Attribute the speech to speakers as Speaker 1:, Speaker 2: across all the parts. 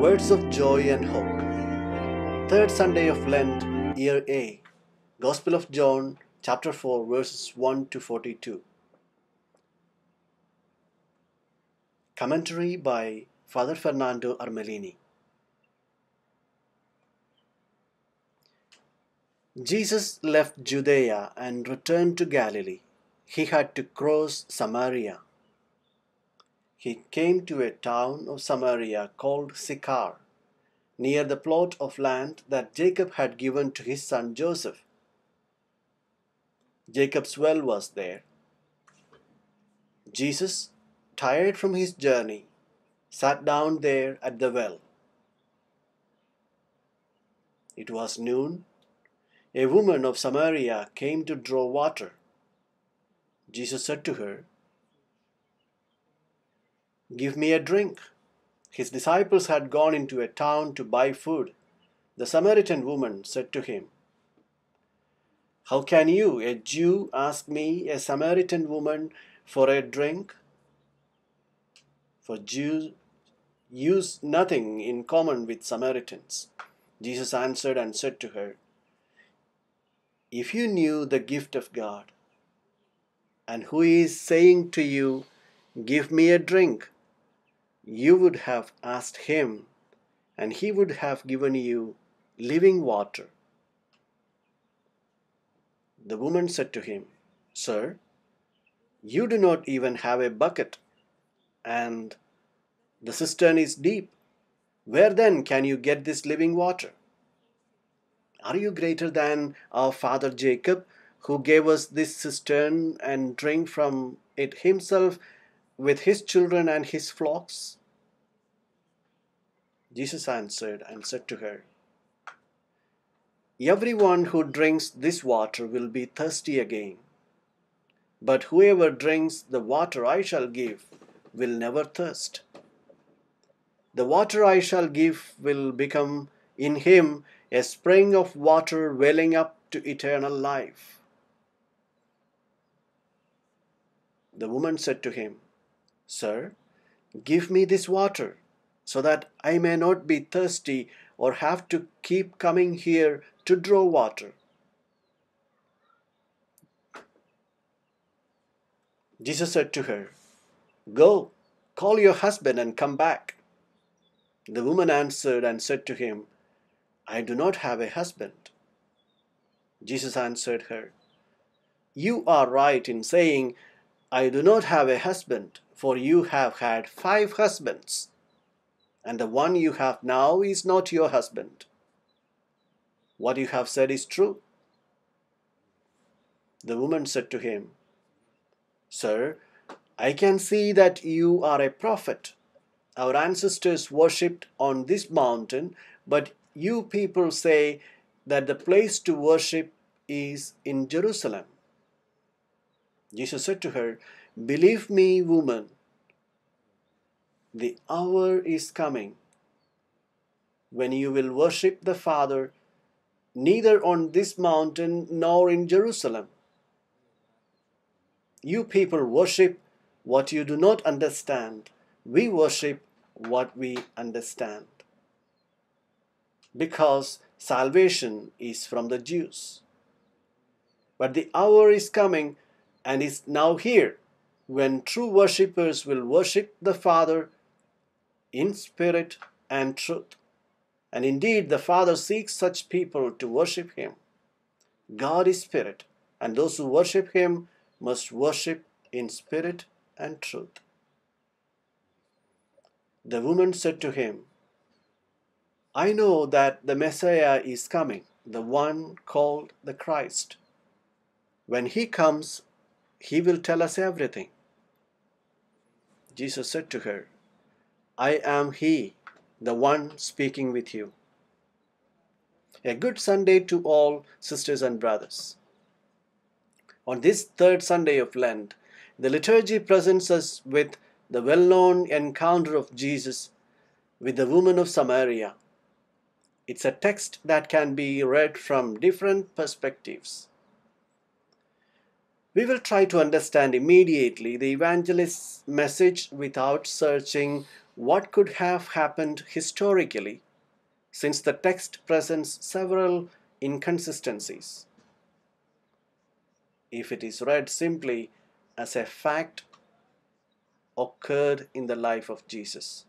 Speaker 1: Words of Joy and Hope. Third Sunday of Lent, Year A. Gospel of John, chapter 4, verses 1 to 42. Commentary by Father Fernando Armelini. Jesus left Judea and returned to Galilee. He had to cross Samaria. He came to a town of Samaria called Sychar, near the plot of land that Jacob had given to his son Joseph. Jacob's well was there. Jesus, tired from his journey, sat down there at the well. It was noon. A woman of Samaria came to draw water. Jesus said to her, "Give me a drink." His disciples had gone into a town to buy food. The Samaritan woman said to him, "How can you, a Jew, ask me, a Samaritan woman, for a drink?" For Jews use nothing in common with Samaritans. Jesus answered and said to her, "If you knew the gift of God, and who is saying to you, 'Give me a drink,' you would have asked him, and he would have given you living water." The woman said to him, "Sir, you do not even have a bucket, and the cistern is deep. Where then can you get this living water? Are you greater than our father Jacob, who gave us this cistern and drank from it himself with his children and his flocks?" Jesus answered and said to her, "Everyone who drinks this water will be thirsty again. But whoever drinks the water I shall give will never thirst. The water I shall give will become in him a spring of water welling up to eternal life." The woman said to him, "Sir, give me this water, so that I may not be thirsty or have to keep coming here to draw water." Jesus said to her, "Go, call your husband and come back." The woman answered and said to him, "I do not have a husband." Jesus answered her, "You are right in saying, 'I do not have a husband,' for you have had 5 husbands, and the one you have now is not your husband. What you have said is true." The woman said to him, "Sir, I can see that you are a prophet. Our ancestors worshipped on this mountain, but you people say that the place to worship is in Jerusalem." Jesus said to her, "Believe me, woman, the hour is coming when you will worship the Father neither on this mountain nor in Jerusalem. You people worship what you do not understand. We worship what we understand, because salvation is from the Jews. But the hour is coming and is now here when true worshippers will worship the Father in spirit and truth. And indeed, the Father seeks such people to worship him. God is spirit, and those who worship him must worship in spirit and truth." The woman said to him, "I know that the Messiah is coming, the one called the Christ. When he comes, he will tell us everything." Jesus said to her, "I am he, the one speaking with you." A good Sunday to all, sisters and brothers. On this third Sunday of Lent, the liturgy presents us with the well-known encounter of Jesus with the woman of Samaria. It's a text that can be read from different perspectives. We will try to understand immediately the evangelist's message without searching what could have happened historically, since the text presents several inconsistencies. If it is read simply as a fact occurred in the life of Jesus.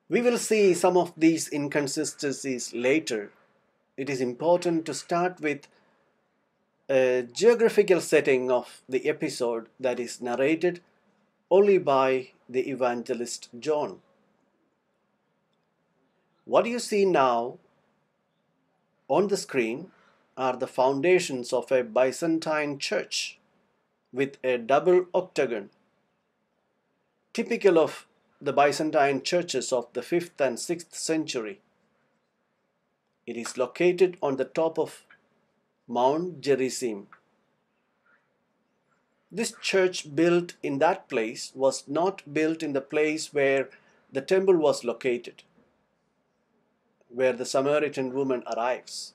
Speaker 1: We will see some of these inconsistencies later. It is important to start with a geographical setting of the episode that is narrated only by the evangelist John. What you see now on the screen are the foundations of a Byzantine church with a double octagon, typical of the Byzantine churches of the 5th and 6th century. It is located on the top of Mount Gerizim. This church built in that place was not built in the place where the temple was located, where the Samaritan woman arrives.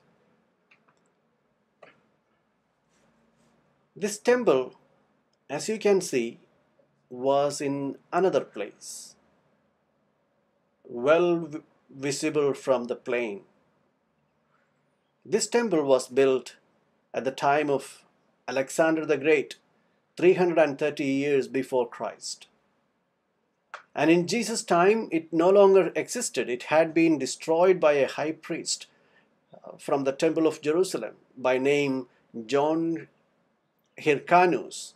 Speaker 1: This temple, as you can see, was in another place, well visible from the plain. This temple was built at the time of Alexander the Great, 330 years before Christ. And in Jesus' time, it no longer existed. It had been destroyed by a high priest from the temple of Jerusalem by name John Hyrcanus,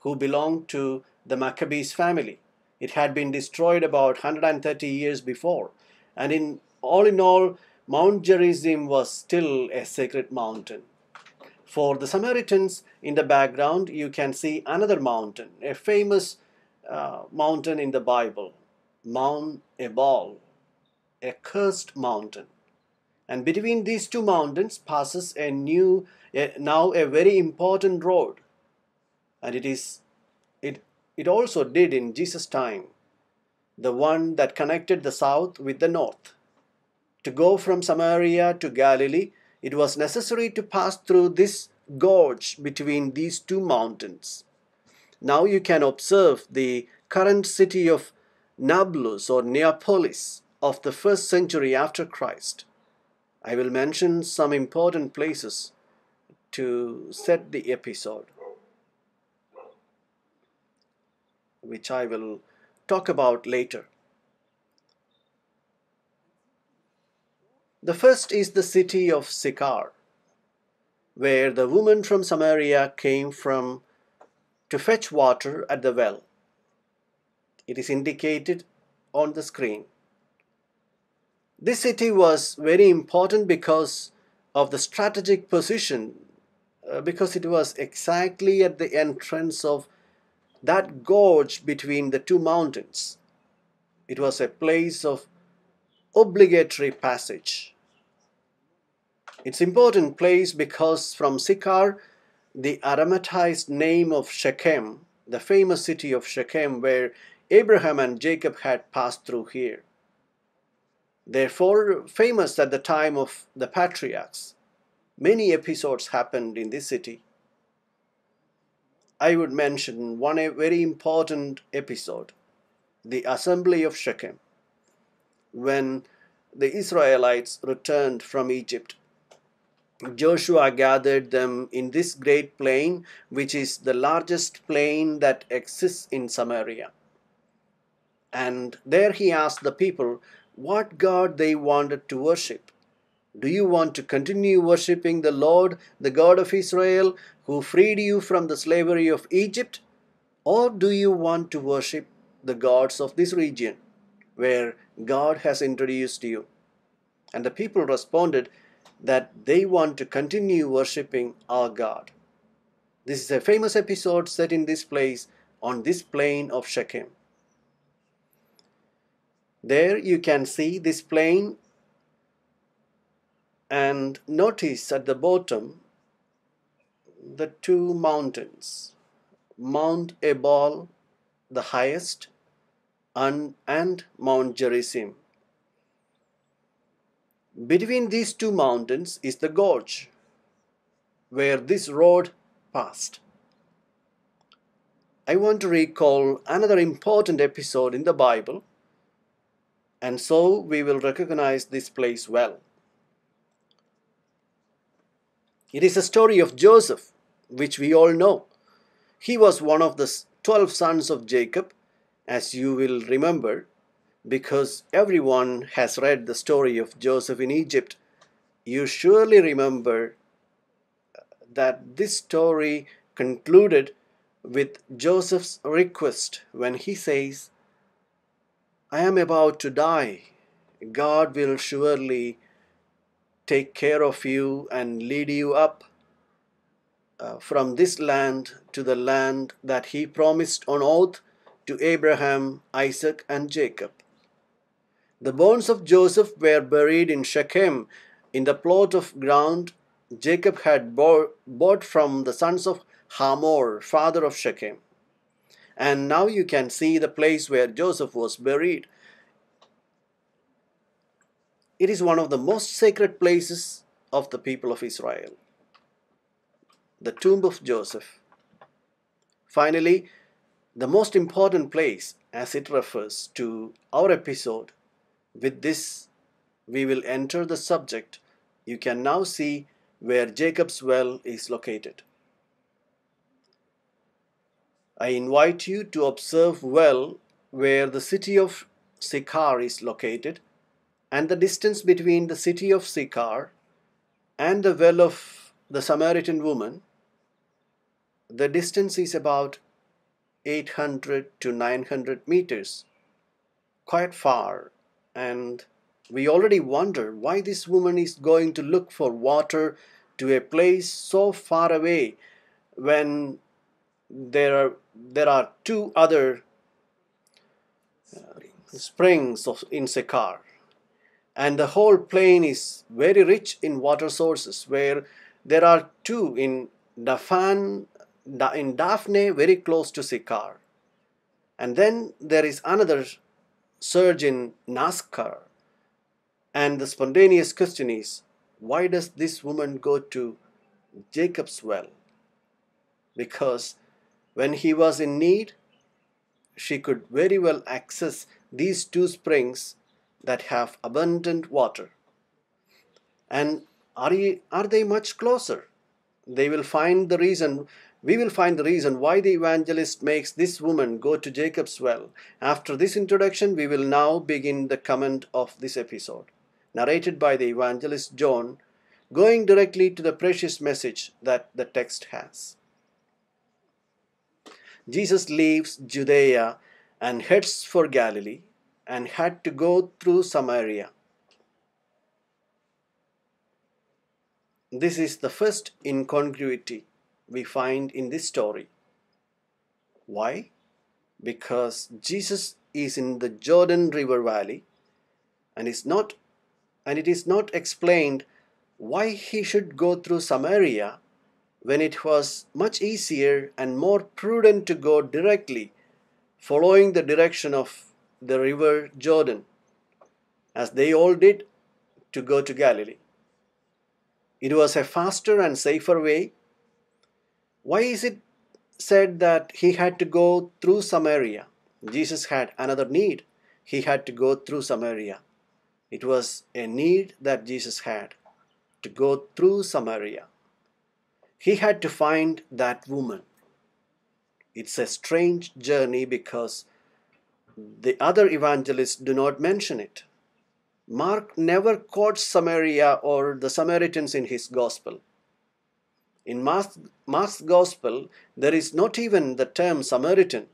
Speaker 1: who belonged to the Maccabees family. It had been destroyed about 130 years before. And in all, Mount Gerizim was still a sacred mountain. For the Samaritans, in the background, you can see another mountain, a famous mountain in the Bible, Mount Ebal, a cursed mountain. And between these two mountains passes now a very important road. And it also did in Jesus' time, the one that connected the south with the north. To go from Samaria to Galilee, it was necessary to pass through this gorge between these two mountains. Now you can observe the current city of Nablus or Neapolis of the 1st century after Christ. I will mention some important places to set the episode, which I will talk about later. The first is the city of Sychar, where the woman from Samaria came from to fetch water at the well. It is indicated on the screen. This city was very important because of the strategic position, because it was exactly at the entrance of that gorge between the two mountains. It was a place of obligatory passage. It's an important place because from Sychar, the aromatized name of Shechem, the famous city of Shechem where Abraham and Jacob had passed through here. Therefore, famous at the time of the patriarchs. Many episodes happened in this city. I would mention one very important episode, the assembly of Shechem, when the Israelites returned from Egypt. Joshua gathered them in this great plain, which is the largest plain that exists in Samaria. And there he asked the people what God they wanted to worship. Do you want to continue worshipping the Lord, the God of Israel, who freed you from the slavery of Egypt? Or do you want to worship the gods of this region, where God has introduced you? And the people responded that they want to continue worshipping our God. This is a famous episode set in this place, on this plain of Shechem. There you can see this plain and notice at the bottom the two mountains, Mount Ebal, the highest, and Mount Gerizim. Between these two mountains is the gorge where this road passed. I want to recall another important episode in the Bible, and so we will recognize this place well. It is the story of Joseph, which we all know. He was one of the 12 sons of Jacob, as you will remember, because everyone has read the story of Joseph in Egypt. You surely remember that this story concluded with Joseph's request when he says, I am about to die. God will surely take care of you and lead you up from this land to the land that he promised on oath to Abraham, Isaac, and Jacob. The bones of Joseph were buried in Shechem in the plot of ground Jacob had bought from the sons of Hamor, father of Shechem. And now you can see the place where Joseph was buried. It is one of the most sacred places of the people of Israel, the tomb of Joseph. Finally, the most important place as it refers to our episode. With this, we will enter the subject. You can now see where Jacob's well is located. I invite you to observe well where the city of Sychar is located and the distance between the city of Sychar and the well of the Samaritan woman. The distance is about 800 to 900 meters, quite far, and we already wonder why this woman is going to look for water to a place so far away when there are two other springs in Sychar, and the whole plain is very rich in water sources, where there are two in Daphne, very close to Sychar, and then there is another surge in Nazcar. And the spontaneous question is, why does this woman go to Jacob's well? Because when he was in need, she could very well access these two springs that have abundant water. And are they much closer? We will find the reason why the evangelist makes this woman go to Jacob's well. After this introduction, we will now begin the comment of this episode, narrated by the evangelist John, going directly to the precious message that the text has. Jesus leaves Judea and heads for Galilee and had to go through Samaria. This is the first incongruity we find in this story. Why? Because Jesus is in the Jordan River Valley and it is not explained why he should go through Samaria when it was much easier and more prudent to go directly, following the direction of the river Jordan, as they all did, to go to Galilee. It was a faster and safer way. Why is it said that he had to go through Samaria? Jesus had another need. He had to go through Samaria. It was a need that Jesus had, to go through Samaria. He had to find that woman. It's a strange journey because the other evangelists do not mention it. Mark never quotes Samaria or the Samaritans in his gospel. In Mark's gospel, there is not even the term Samaritan.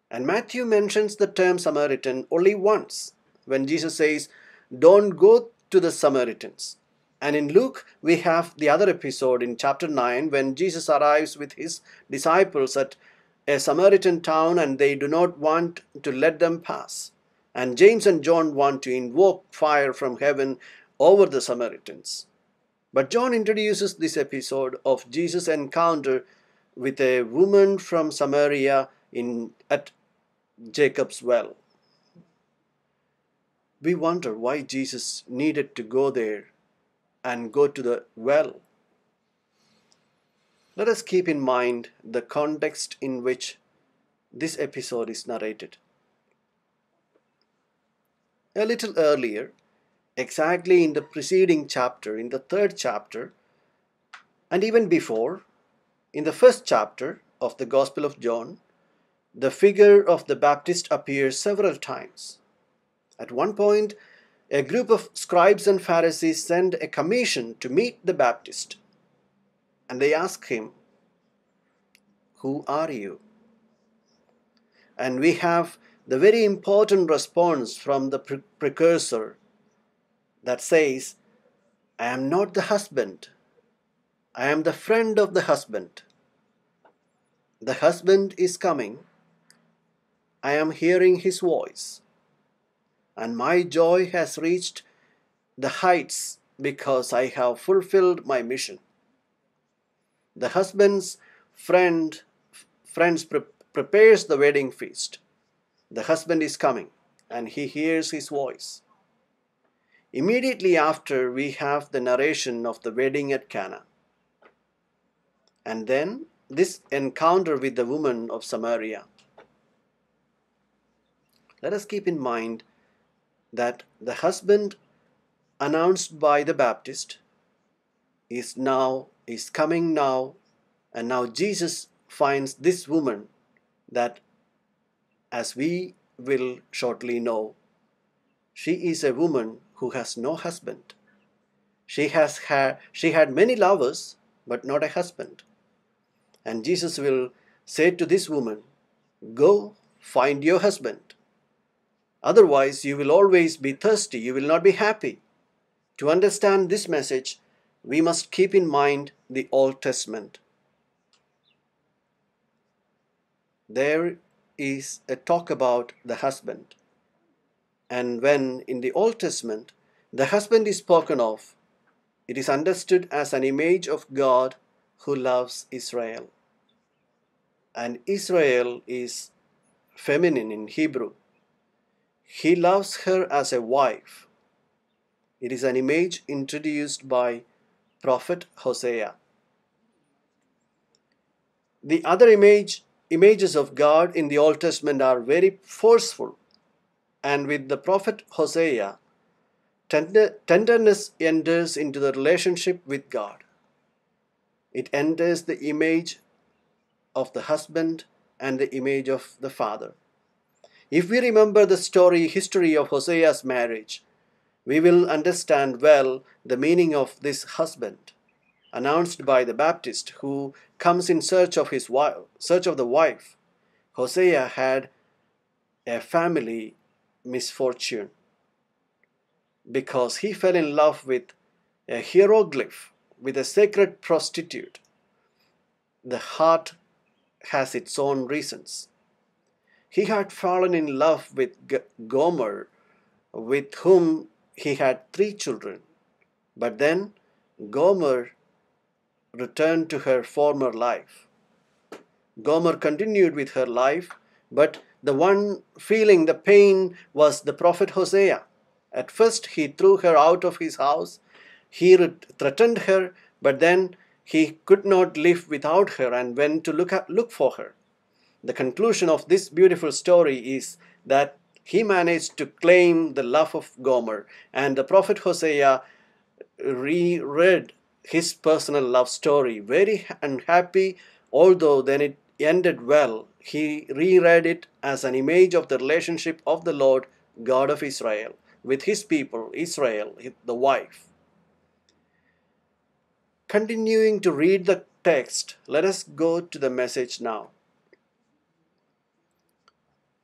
Speaker 1: And Matthew mentions the term Samaritan only once, when Jesus says, don't go to the Samaritans. And in Luke, we have the other episode in chapter 9, when Jesus arrives with his disciples at a Samaritan town and they do not want to let them pass. And James and John want to invoke fire from heaven over the Samaritans. But John introduces this episode of Jesus' encounter with a woman from Samaria at Jacob's well. We wonder why Jesus needed to go there and go to the well. Let us keep in mind the context in which this episode is narrated. A little earlier, exactly in the preceding chapter, in the third chapter, and even before, in the first chapter of the Gospel of John, the figure of the Baptist appears several times. At one point, a group of scribes and Pharisees send a commission to meet the Baptist, and they ask him, "Who are you?" And we have the very important response from the precursor that says, "I am not the husband. I am the friend of the husband. The husband is coming. I am hearing his voice. And my joy has reached the heights because I have fulfilled my mission." The husband's friends prepares the wedding feast. The husband is coming and he hears his voice. Immediately after, we have the narration of the wedding at Cana. And then this encounter with the woman of Samaria. Let us keep in mind that the husband announced by the Baptist is coming now, and now Jesus finds this woman that, as we will shortly know, she is a woman who has no husband. She had many lovers, but not a husband. And Jesus will say to this woman, "Go find your husband. Otherwise, you will always be thirsty. You will not be happy." To understand this message, we must keep in mind the Old Testament. There is a talk about the husband. And when in the Old Testament the husband is spoken of, it is understood as an image of God who loves Israel. And Israel is feminine in Hebrew. He loves her as a wife. It is an image introduced by prophet Hosea. The other images of God in the Old Testament are very forceful. And with the prophet Hosea, tenderness enters into the relationship with God. It enters the image of the husband and the image of the father. If we remember the history of Hosea's marriage, we will understand well the meaning of this husband, announced by the Baptist who comes in search of the wife. Hosea had a family misfortune because he fell in love with a hieroglyph, with a sacred prostitute. The heart has its own reasons. He had fallen in love with Gomer, with whom he had 3 children. But then Gomer returned to her former life. Gomer continued with her life, but the one feeling the pain was the prophet Hosea. At first he threw her out of his house. He threatened her, but then he could not live without her and went to look for her. The conclusion of this beautiful story is that he managed to claim the love of Gomer, and the prophet Hosea reread his personal love story, very unhappy, although then it ended well. He reread it as an image of the relationship of the Lord God of Israel with his people, Israel, the wife. Continuing to read the text, let us go to the message now.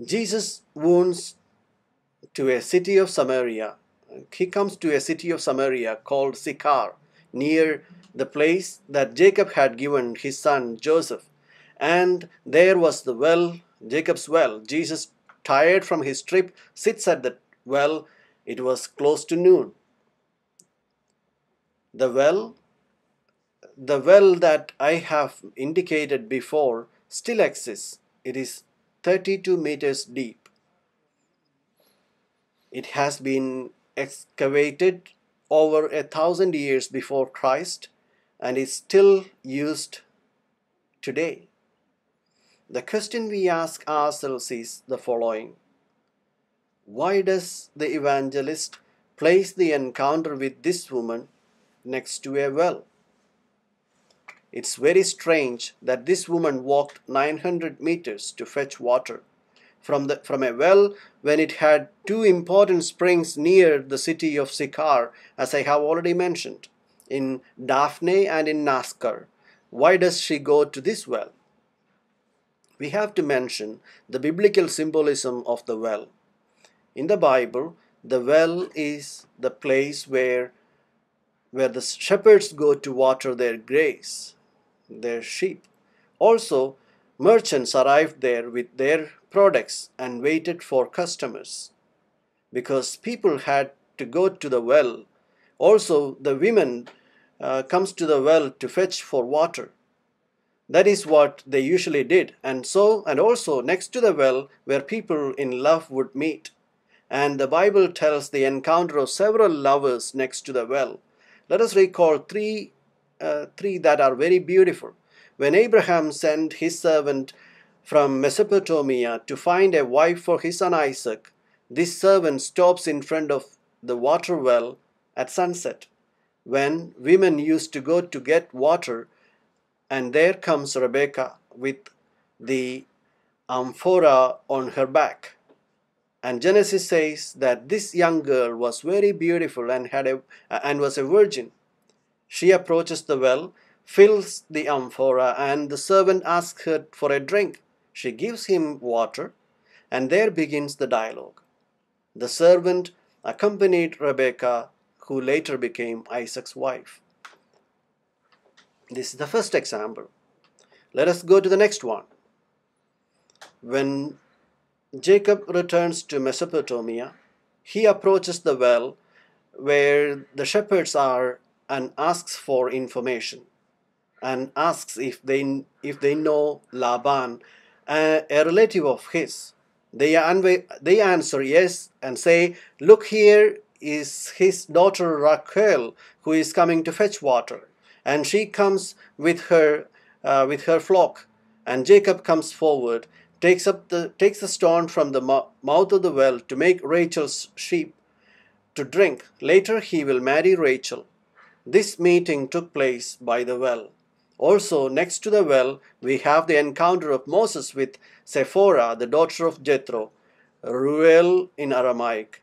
Speaker 1: Jesus wounds to a city of Samaria. He comes to a city of Samaria called Sychar, near the place that Jacob had given his son Joseph. And there was the well, Jacob's well. Jesus, tired from his trip, sits at the well. It was close to noon. The well that I have indicated before still exists. It is 32 meters deep. It has been excavated over 1,000 years before Christ and is still used today. The question we ask ourselves is the following: why does the evangelist place the encounter with this woman next to a well? It's very strange that this woman walked 900 meters to fetch water from a well when it had two important springs near the city of Sychar, as I have already mentioned, in Daphne and in Naskar. Why does she go to this well? We have to mention the biblical symbolism of the well. In the Bible, the well is the place where the shepherds go to water their graze, their sheep. Also, merchants arrived there with their products and waited for customers because people had to go to the well. Also, the women comes to the well to fetch for water. That is what they usually did. And also next to the well where people in love would meet. And the Bible tells the encounter of several lovers next to the well. Let us recall three that are very beautiful. When Abraham sent his servant from Mesopotamia to find a wife for his son Isaac, this servant stops in front of the water well at sunset, when women used to go to get water, and there comes Rebecca with the amphora on her back. And Genesis says that this young girl was very beautiful and was a virgin. She approaches the well, fills the amphora, and the servant asks her for a drink. She gives him water, and there begins the dialogue. The servant accompanied Rebecca, who later became Isaac's wife. This is the first example. Let us go to the next one. When Jacob returns to Mesopotamia, he approaches the well where the shepherds are and asks for information and asks if they know Laban, a relative of his. They answer yes and say, "Look, here is his daughter Rachel, who is coming to fetch water, and she comes with her flock." And Jacob comes forward, takes the stone from the mouth of the well to make Rachel's sheep to drink. Later he will marry Rachel. This meeting took place by the well. Also, next to the well, we have the encounter of Moses with Sephora, the daughter of Jethro, Ruel in Aramaic,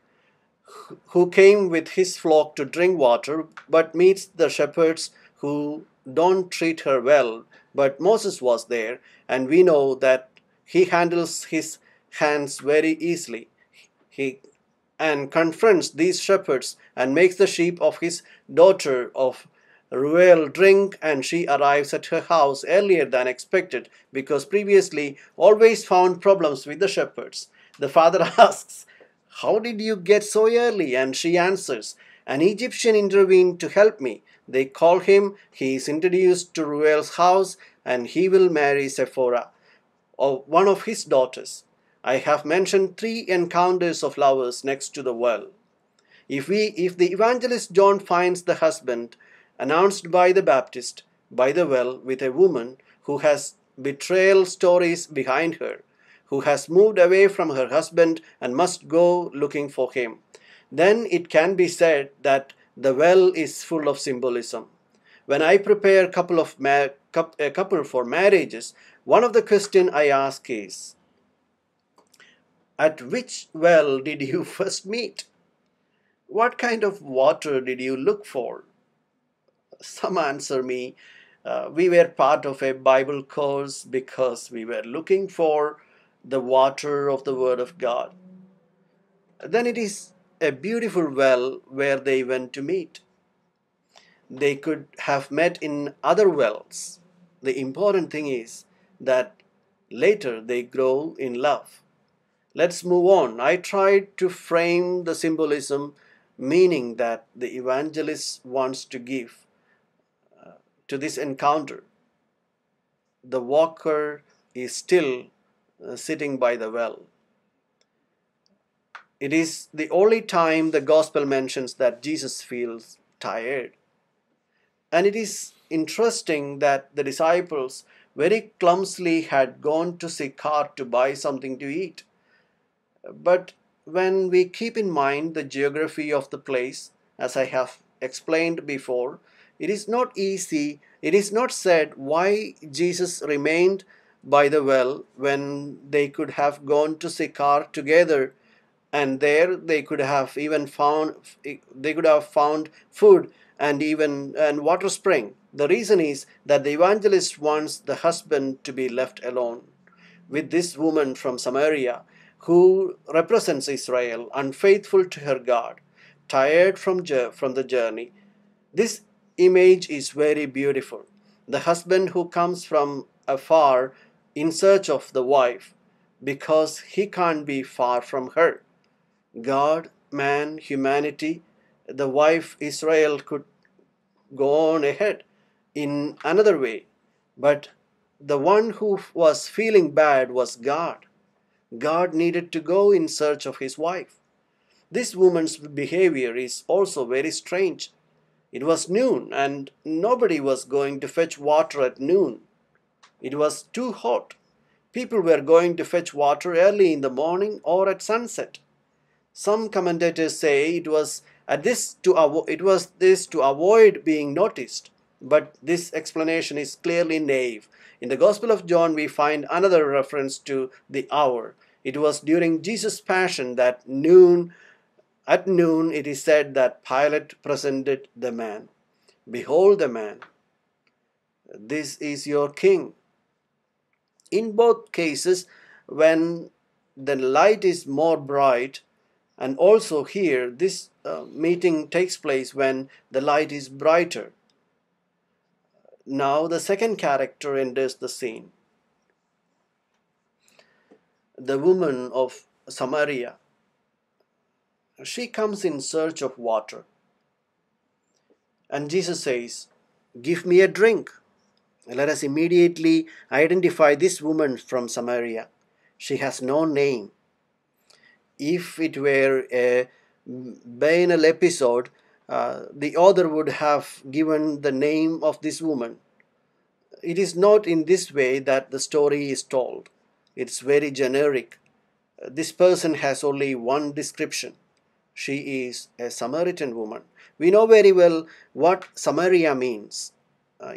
Speaker 1: who came with his flock to drink water, but meets the shepherds who don't treat her well. But Moses was there, and we know that he handles his hands very easily. He confronts these shepherds and makes the sheep of his daughter of Ruel drink, and she arrives at her house earlier than expected because previously always found problems with the shepherds. The father asks, "How did you get so early?" And she answers, "An Egyptian intervened to help me." They call him, he is introduced to Ruel's house, and he will marry Sephora, or one of his daughters. I have mentioned 3 encounters of lovers next to the well. If the evangelist John finds the husband announced by the Baptist by the well with a woman who has betrayal stories behind her, who has moved away from her husband and must go looking for him, then it can be said that the well is full of symbolism. When I prepare a couple for marriages, one of the questions I ask is, at which well did you first meet? What kind of water did you look for? Some answer me, we were part of a Bible course because we were looking for the water of the Word of God. Then it is a beautiful well where they went to meet. They could have met in other wells. The important thing is that later they grow in love. Let's move on. I tried to frame the symbolism, meaning that the evangelist wants to give to this encounter. The walker is still sitting by the well. It is the only time the gospel mentions that Jesus feels tired. And it is interesting that the disciples very clumsily had gone to Sychar to buy something to eat. But when we keep in mind the geography of the place, as I have explained before, it is not easy, it is not said why Jesus remained by the well when they could have gone to Sychar together, and there they could have even found, they could have found food and even and water spring. The reason is that the evangelist wants the husband to be left alone with this woman from Samaria who represents Israel, unfaithful to her God, tired from the journey. This image is very beautiful. The husband who comes from afar in search of the wife because he can't be far from her. God, man, humanity, the wife Israel could go on ahead in another way, but the one who was feeling bad was God. God needed to go in search of his wife. This woman's behavior is also very strange. It was noon and nobody was going to fetch water at noon. It was too hot. People were going to fetch water early in the morning or at sunset. Some commentators say it was this to avoid being noticed, but this explanation is clearly naive. In the Gospel of John, we find another reference to the hour. It was during Jesus' passion that at noon it is said that Pilate presented the man. Behold the man. This is your king. In both cases, when the light is more bright, and also here, this meeting takes place when the light is brighter. Now the second character enters the scene. The woman of Samaria. She comes in search of water. And Jesus says, "Give me a drink." Let us immediately identify this woman from Samaria. She has no name. If it were a banal episode, the author would have given the name of this woman. It is not in this way that the story is told. It's very generic. This person has only one description. She is a Samaritan woman. We know very well what Samaria means.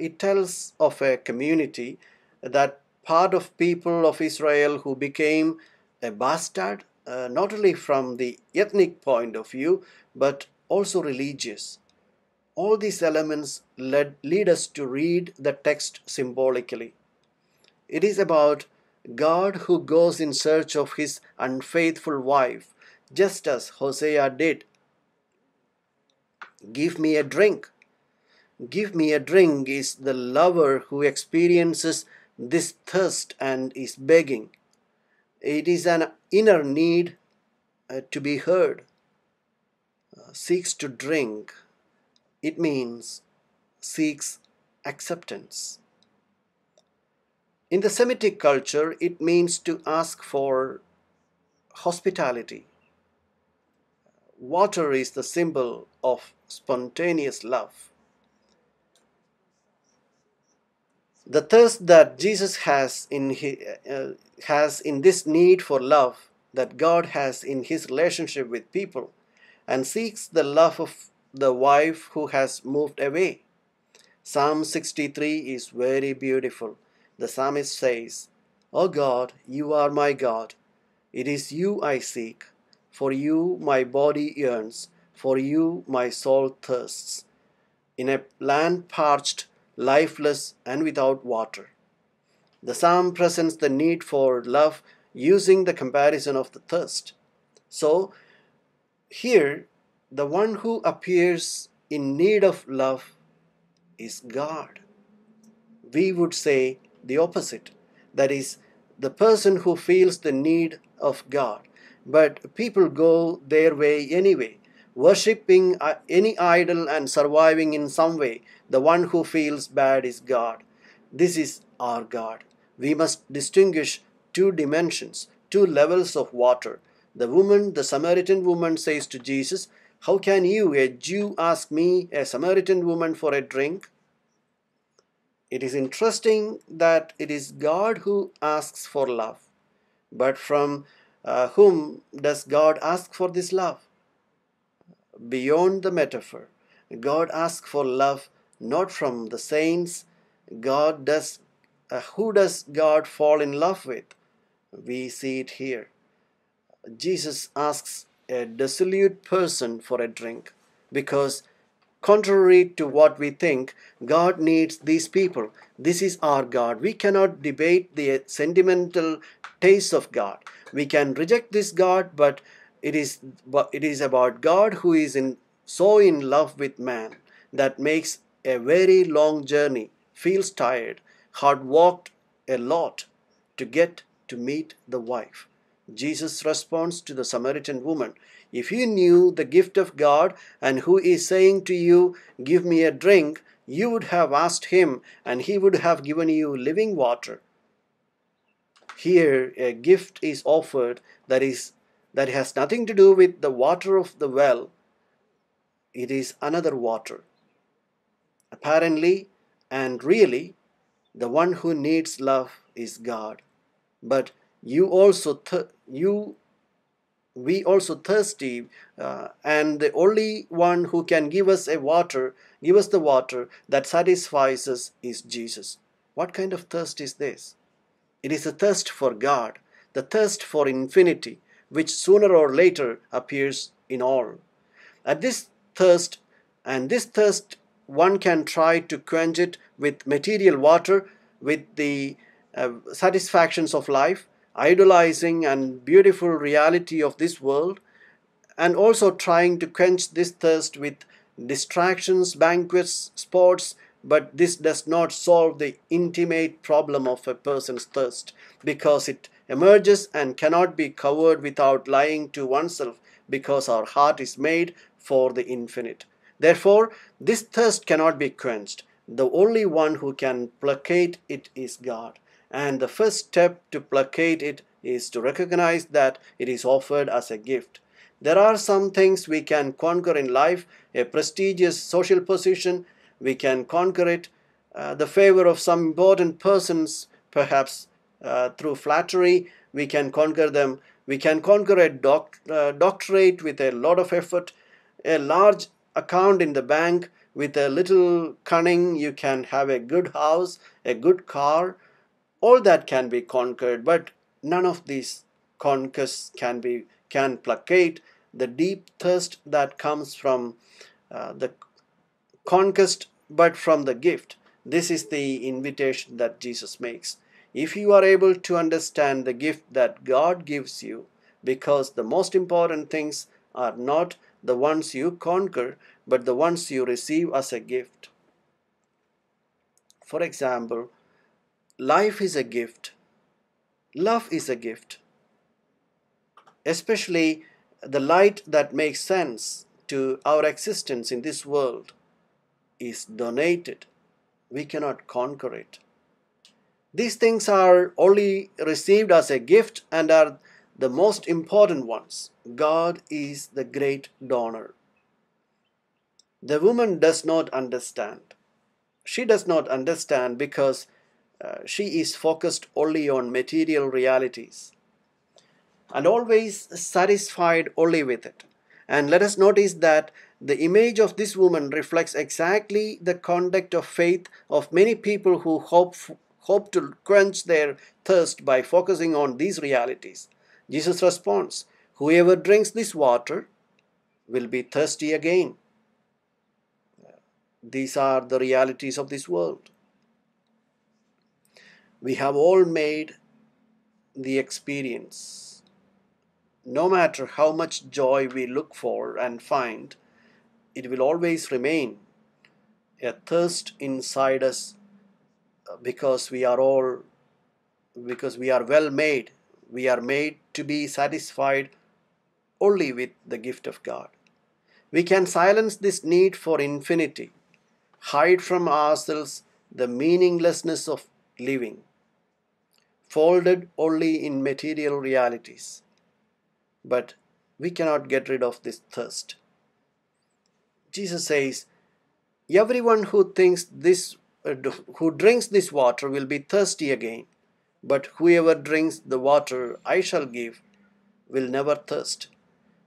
Speaker 1: It tells of a community, that part of people of Israel who became a bastard, not only from the ethnic point of view, but also religious. All these elements lead us to read the text symbolically. It is about God who goes in search of his unfaithful wife, just as Hosea did. Give me a drink. Give me a drink is the lover who experiences this thirst and is begging. It is an inner need to be heard. Seeks to drink. It means seeks acceptance. In the Semitic culture, it means to ask for hospitality. Water is the symbol of spontaneous love. The thirst that Jesus has in this need for love that God has in his relationship with people, and seeks the love of the wife who has moved away. Psalm 63 is very beautiful. The psalmist says, "O God, you are my God. It is you I seek. For you my body yearns. For you my soul thirsts. In a land parched, lifeless, and without water." The psalm presents the need for love using the comparison of the thirst. So, here, the one who appears in need of love is God. We would say the opposite. That is, the person who feels the need of God. But people go their way anyway, worshipping any idol and surviving in some way. The one who feels bad is God. This is our God. We must distinguish two dimensions, two levels of water. The Samaritan woman says to Jesus, "How can you, a Jew, ask me, a Samaritan woman, for a drink?" It is interesting that it is God who asks for love. But from whom does God ask for this love? Beyond the metaphor, God asks for love not from the saints. God does. Who does God fall in love with? We see it here. Jesus asks a dissolute person for a drink because, contrary to what we think, God needs these people. This is our God. We cannot debate the sentimental taste of God. We can reject this God, but it is about God who is so in love with man that makes a very long journey feels tired, hard walked a lot to get to meet the wife. Jesus responds to the Samaritan woman, if you knew the gift of God and who is saying to you, give me a drink, you would have asked him and he would have given you living water. Here a gift is offered that has nothing to do with the water of the well. It is another water. Apparently and really, the one who needs love is God. But we also thirsty, and the only one who can give us the water that satisfies us is Jesus. What kind of thirst is this? It is a thirst for God, the thirst for infinity, which sooner or later appears in all. At this thirst, one can try to quench it with material water, with the satisfactions of life, idolizing and beautiful reality of this world, and also trying to quench this thirst with distractions, banquets, sports, but this does not solve the intimate problem of a person's thirst because it emerges and cannot be covered without lying to oneself because our heart is made for the infinite. Therefore, this thirst cannot be quenched. The only one who can placate it is God. And the first step to placate it is to recognize that it is offered as a gift. There are some things we can conquer in life, a prestigious social position, we can conquer it, the favor of some important persons, perhaps through flattery, we can conquer them. We can conquer a doctorate with a lot of effort, a large account in the bank with a little cunning. You can have a good house, a good car. All that can be conquered, but none of these conquests can placate the deep thirst that comes from the conquest, but from the gift. This is the invitation that Jesus makes. If you are able to understand the gift that God gives you, because the most important things are not the ones you conquer, but the ones you receive as a gift. For example, life is a gift. Love is a gift. Especially the light that makes sense to our existence in this world is donated. We cannot conquer it. These things are only received as a gift and are the most important ones. God is the great donor. The woman does not understand. She does not understand because she is focused only on material realities and always satisfied only with it. And let us notice that the image of this woman reflects exactly the conduct of faith of many people who hope to quench their thirst by focusing on these realities. Jesus responds, whoever drinks this water will be thirsty again. These are the realities of this world. We have all made the experience. No matter how much joy we look for and find, it will always remain a thirst inside us because we are well made. We are made to be satisfied only with the gift of God. We can silence this need for infinity, hide from ourselves the meaninglessness of living, folded only in material realities. But we cannot get rid of this thirst. Jesus says, everyone who thinks this who drinks this water will be thirsty again, but whoever drinks the water I shall give will never thirst.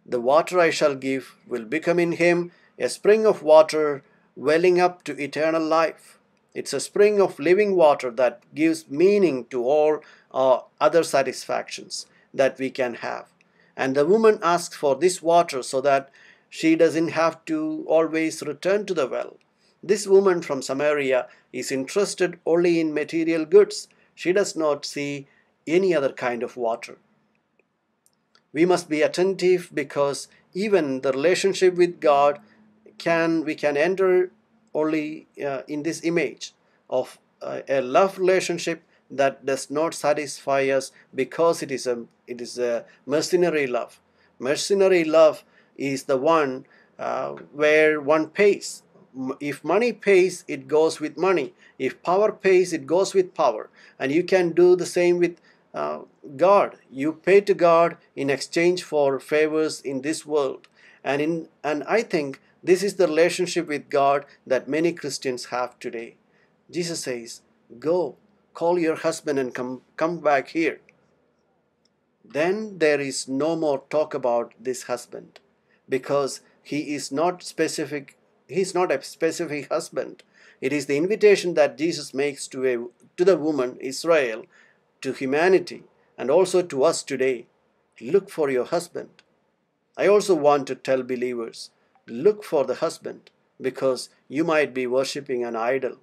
Speaker 1: The water I shall give will become in him a spring of water welling up to eternal life. It's a spring of living water that gives meaning to all our other satisfactions that we can have. And the woman asks for this water so that she doesn't have to always return to the well. This woman from Samaria is interested only in material goods. She does not see any other kind of water. We must be attentive because even the relationship with God we can enter only in this image of a love relationship that does not satisfy us because it is a mercenary love. Mercenary love is the one where one pays. If money pays, it goes with money. If power pays, it goes with power. And you can do the same with uh, God. You pay to God in exchange for favors in this world. And I think this is the relationship with God that many Christians have today. Jesus says, "Go, call your husband and come back here." Then there is no more talk about this husband because he is not a specific husband. It is the invitation that Jesus makes to the woman Israel, to humanity, and also to us today. Look for your husband. I also want to tell believers, look for the husband because you might be worshipping an idol.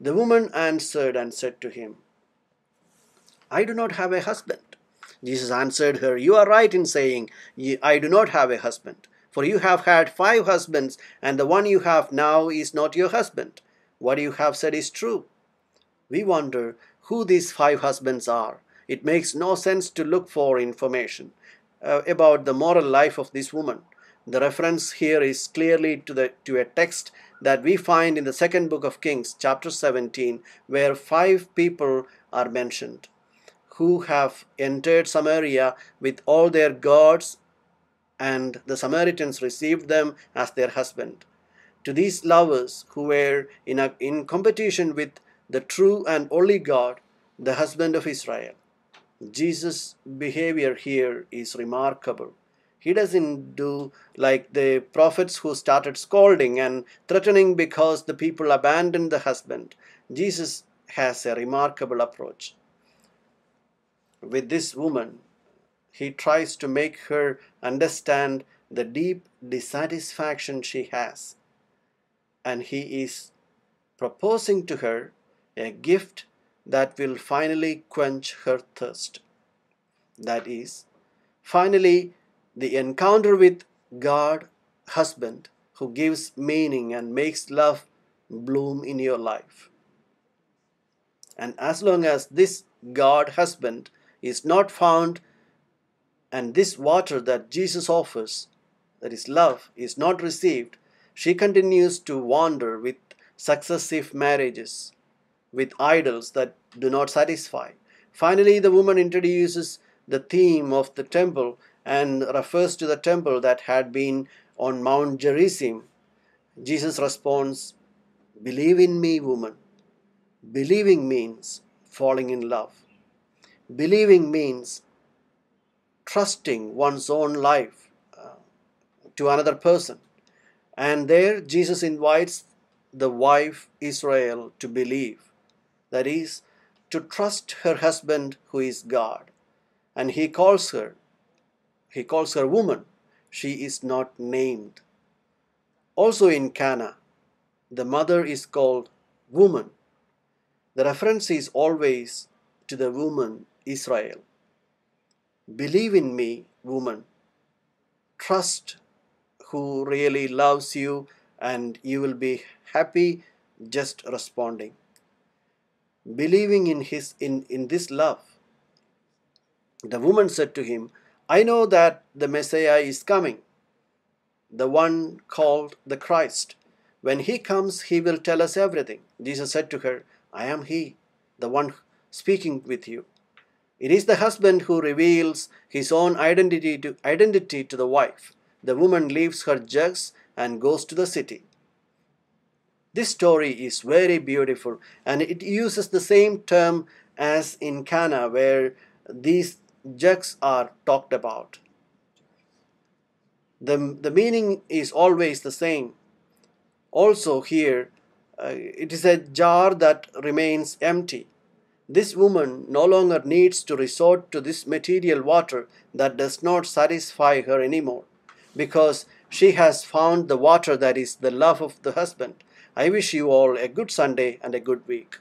Speaker 1: The woman answered and said to him, "I do not have a husband." Jesus answered her, "You are right in saying, I do not have a husband. For you have had 5 husbands, and the one you have now is not your husband. What you have said is true." We wonder who these 5 husbands are. It makes no sense to look for information about the moral life of this woman. The reference here is clearly to a text that we find in the second book of Kings, chapter 17, where 5 people are mentioned who have entered Samaria with all their gods, and the Samaritans received them as their husband. To these lovers who were in competition with the true and only God, the husband of Israel, Jesus' behavior here is remarkable. He doesn't do like the prophets who started scolding and threatening because the people abandoned the husband. Jesus has a remarkable approach. With this woman, he tries to make her understand the deep dissatisfaction she has. And he is proposing to her a gift that will finally quench her thirst. That is, finally, the encounter with God, husband, who gives meaning and makes love bloom in your life. And as long as this God, husband, is not found, and this water that Jesus offers, that is love, is not received, she continues to wander with successive marriages, with idols that do not satisfy. Finally, the woman introduces the theme of the temple and refers to the temple that had been on Mount Gerizim. Jesus responds, "Believe in me, woman." Believing means falling in love. Believing means trusting one's own life to another person. And there Jesus invites the wife Israel to believe. That is, to trust her husband who is God. And he calls her woman. She is not named. Also in Cana, the mother is called woman. The reference is always to the woman Israel. Believe in me, woman. Trust who really loves you, and you will be happy just responding. Believing in this love. The woman said to him, "I know that the Messiah is coming, the one called the Christ. When he comes, he will tell us everything." Jesus said to her, "I am he, the one speaking with you." It is the husband who reveals his own identity to the wife. The woman leaves her jugs and goes to the city. This story is very beautiful, and it uses the same term as in Cana where these jugs are talked about. The meaning is always the same. Also, here, it is a jar that remains empty. This woman no longer needs to resort to this material water that does not satisfy her anymore, because she has found the water that is the love of the husband. I wish you all a good Sunday and a good week.